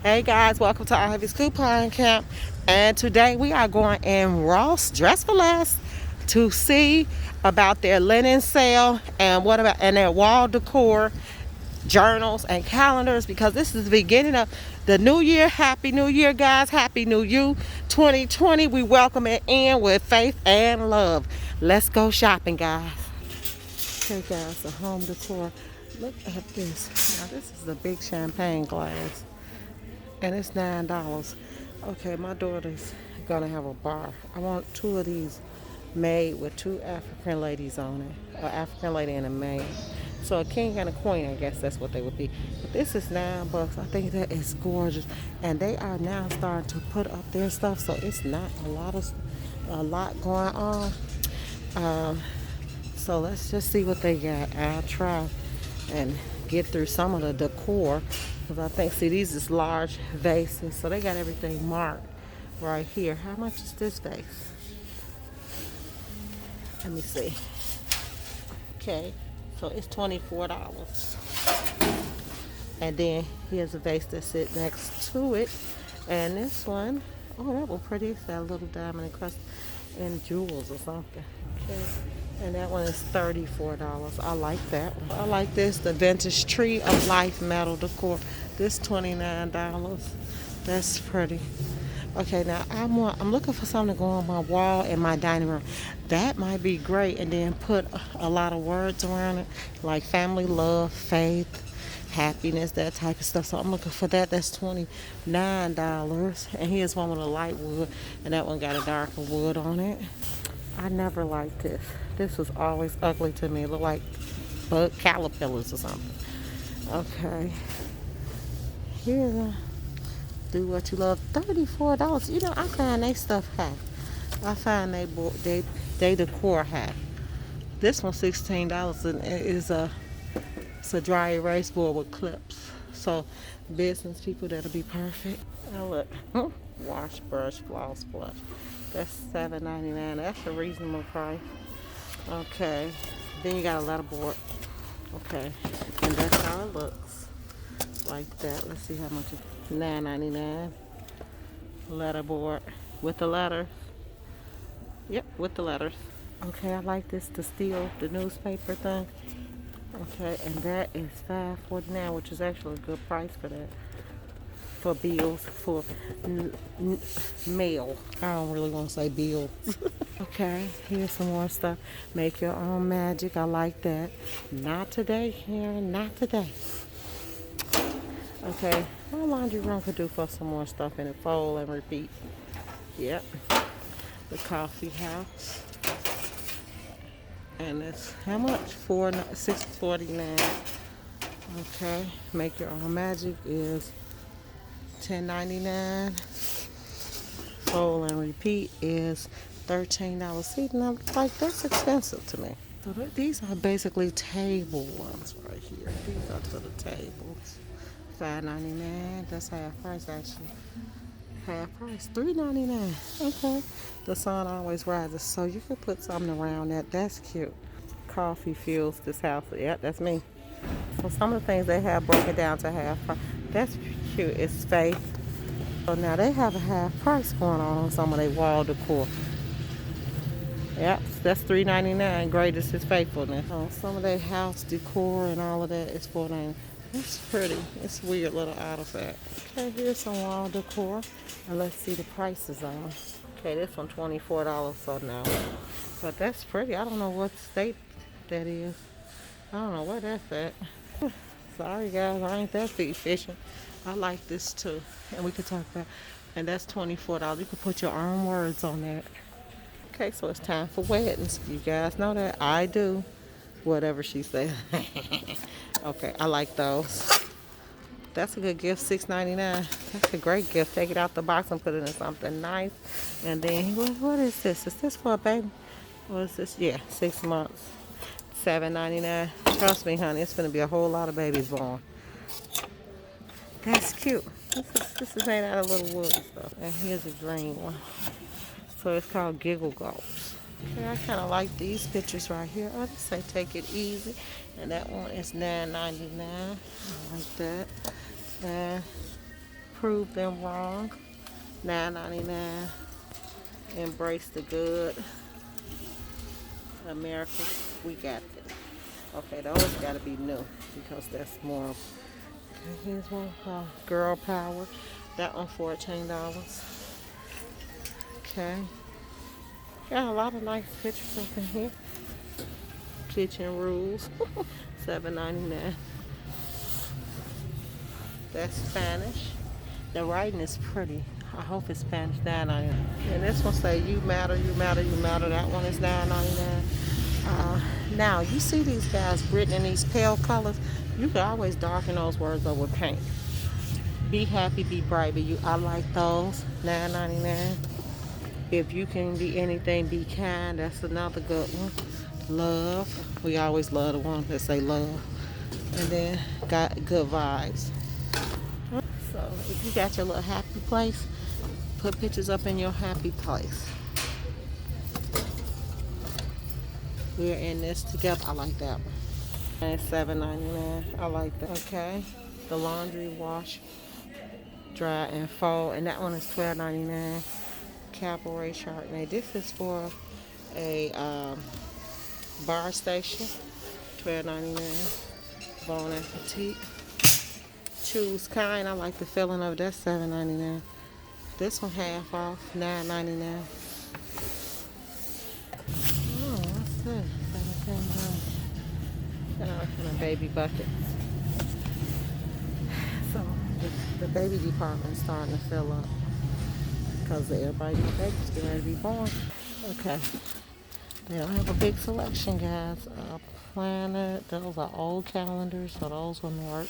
Hey guys, welcome to Ivy's Coupon Camp. And today we are going in Ross Dress for Less to see about their linen sale and their wall decor, journals and calendars, because this is the beginning of the new year. Happy New Year, guys. Happy New You 2020. We welcome it in with faith and love. Let's go shopping, guys. Okay, guys, the home decor. Look at this. Now, this is a big champagne glass and it's $9. Okay, my daughter's gonna have a bar. I want two of these made with two African ladies on it, an African lady and a maid. So a king and a queen, I guess that's what they would be. But this is $9. I think that is gorgeous, and they are now starting to put up their stuff, so it's not a lot going on. Um, so let's just see what they got. I'll try and get through some of the decor because I think, see, these is large vases, so they got everything marked right here. How much is this vase? Let me see. Okay, so it's $24. And then here's a vase that sits next to it, and this one, oh, that was pretty. It's got a little diamond encrusted and jewels or something. Okay. And that one is $34. I like that one. I like this, the vintage tree of life metal decor. This $29. That's pretty. Okay, now I'm looking for something to go on my wall in my dining room. That might be great, and then put a lot of words around it, like family, love, faith, happiness, that type of stuff. So I'm looking for that. That's $29. And here's one with a light wood, and that one got a darker wood on it. I never liked this. This was always ugly to me. It looked like bug caterpillars or something. Okay. Here, do what you love. $34. You know, I find they stuff high. I find they decor high. This one $16, and it's a dry erase board with clips. So business people, that'll be perfect. Now look, wash brush, floss brush. That's $7.99. That's a reasonable price. Okay. Then you got a letter board. Okay. And that's how it looks. Like that. Let's see how much it's $9.99. Letter board with the letters. Yep, with the letters. Okay, I like this, the steel, the newspaper thing. Okay, and that is $5.49, which is actually a good price for that. For bills, for mail. I don't really want to say bills. Okay, here's some more stuff. Make your own magic. I like that. Not today, Karen. Not today. Okay, my laundry room could do for some more stuff in it. Fold and repeat. Yep. The coffee house. And it's how much? $6.49. Okay, make your own magic is $10.99. Fold and repeat is $13. See, now, like, that's expensive to me. So these are basically table ones right here. These are to the tables. $5.99. That's half price, actually. Half price, $3.99. Okay. The sun always rises, so you can put something around that. That's cute. Coffee fills this house. Yep, that's me. So some of the things they have broken down to half price. That's cute. It's faith. So now they have a half price going on some of their wall decor. Yep, that's $3.99. Greatest is faithfulness. Some of their house decor and all of that is $4.99. It's pretty. It's a weird little artifact. Okay, here's some wall decor. And let's see the prices on them. Okay, this one $24, so no. But that's pretty. I don't know what state that is. I don't know where that's at. Sorry guys, I ain't that efficient. I like this too. And we could talk about, and that's $24. You can put your own words on that. Okay, so it's time for weddings. You guys know that. I do. Whatever she said. Okay, I like those. That's a good gift, $6.99. That's a great gift. Take it out the box and put it in something nice. And then, what is this? Is this for a baby? What is this? Yeah, 6 months. $7.99. Trust me, honey, it's going to be a whole lot of babies born. That's cute. This is made out of little wood and stuff. And here's a green one. So it's called Giggle Gulps. Okay, I kind of like these pictures right here. I just say take it easy. And that one is $9.99. I like that. And prove them wrong. $9.99. Embrace the good. America, we got this. Okay, those gotta be new because that's more. Okay, here's one. Girl Power. That one $14. Okay. Got a lot of nice pictures up in here. Kitchen Rules. $7.99. That's Spanish. The writing is pretty. I hope it's Spanish. $9.99. And this one say you matter, you matter, you matter. That one is $9.99. Now you see these guys written in these pale colors. You can always darken those words up with paint. Be happy, be bright, be you. I like those. $9.99. If you can be anything, be kind. That's another good one. Love. We always love the one that say love. And then got good vibes. So if you got your little happy place, put pictures up in your happy place. We're in this together. I like that one. And $7.99. I like that. Okay. The laundry wash, dry and fold. And that one is $12.99. Cabaret Chardonnay. This is for a bar station. $12.99. Bon Appetit. Choose kind. I like the feeling of that. $7.99. This one half off. $9.99. Oh, what's this? $17. And a baby bucket. So the baby department is starting to fill up because everybody knows babies getting ready to be born. Okay. They don't have a big selection, guys. Planner. Those are old calendars, so those wouldn't work.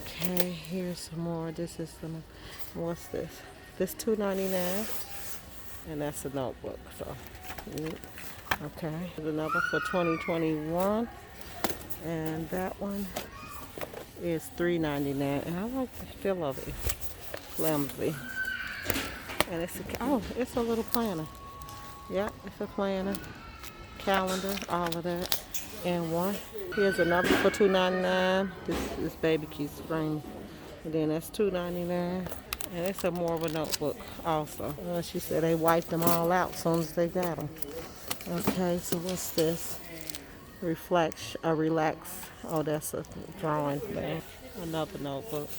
Okay, here's some more. This is some. What's this? This $2.99, and that's a notebook. So, okay. There's another for 2021, and that one is $3.99. And I like the feel of it. Flimsy. And it's a little planner. Yep, it's a planner, calendar, all of that in one. Here's another for $2.99. This baby keeps screaming. And then that's $2.99. And it's more of a notebook also. She said they wiped them all out as soon as they got them. Okay, so what's this? Relax. Oh, that's a drawing thing. Another notebook.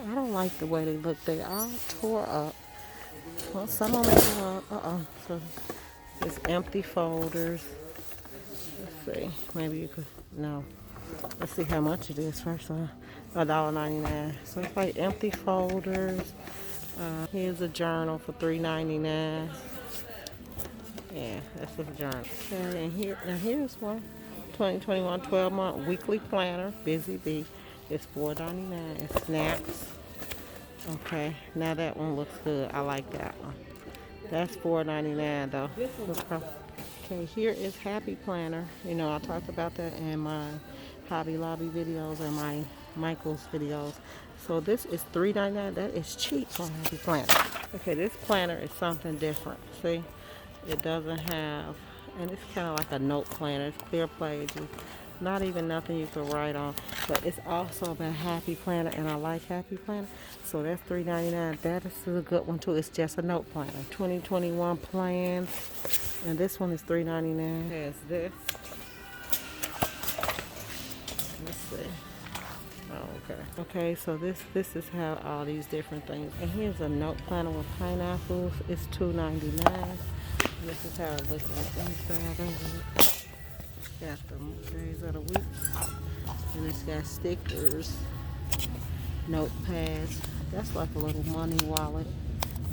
I don't like the way they look. They all tore up. Well, some of them are, so it's empty folders. Let's see, maybe you could, no. Let's see how much it is first. $1.99. So it's like empty folders. Here's a journal for $3.99. Yeah, that's a journal. Okay, and here's one. 2021 12-month weekly planner, Busy Bee. It's $4.99. It's snaps. Okay, now that one looks good. I like that one. That's $4.99 though. Okay, here is Happy Planner. You know, I talked about that in my Hobby Lobby videos and my Michael's videos. So this is $3.99. That is cheap for Happy Planner. Okay, this planner is something different. See, it doesn't have, and it's kind of like a note planner. It's clear pages. Not even nothing you can write on, but it's also about Happy Planner, and I like Happy Planner, so that's $3.99. That is a good one too. It's just a note planner. 2021 plans, and this one is $3.99. There's this. Let's see. Oh, okay. Okay, so this is how all these different things. And here's a note planner with pineapples. It's $2.99. This is how it looks on the inside of it. Got the days of the week, and it's got stickers, notepads. That's like a little money wallet,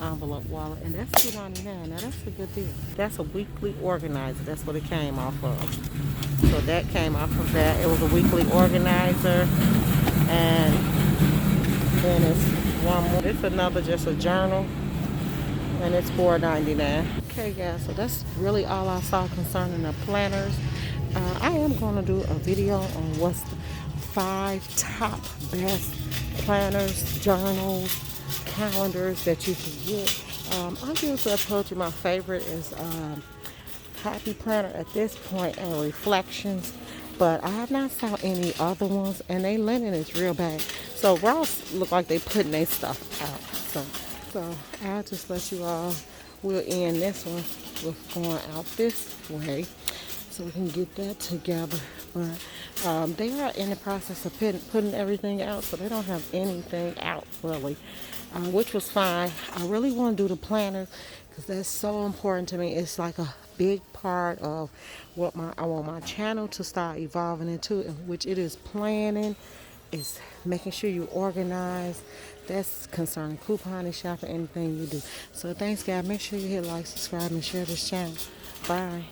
envelope wallet, and that's $2.99. Now that's a good deal. That's a weekly organizer. That's what it came off of. So that came off of that. It was a weekly organizer, and then it's one more. It's another, just a journal, and it's $4.99. Okay, guys. So that's really all I saw concerning the planners. I am going to do a video on what's the 5 top best planners, journals, calendars that you can get. Obviously, I told you my favorite is Happy Planner at this point, and Reflections, but I have not saw any other ones, and they linen is real bad. So Ross look like they putting their stuff out. So I'll just let you all, we'll end this one with going out this way so we can get that together. But they are in the process of putting everything out, so they don't have anything out really, which was fine. I really want to do the planners because that's so important to me. It's like a big part of what I want my channel to start evolving into, which it is planning. It's making sure you organize. That's concerning couponing, shopping, anything you do. So thanks, guys. Make sure you hit like, subscribe, and share this channel. Bye.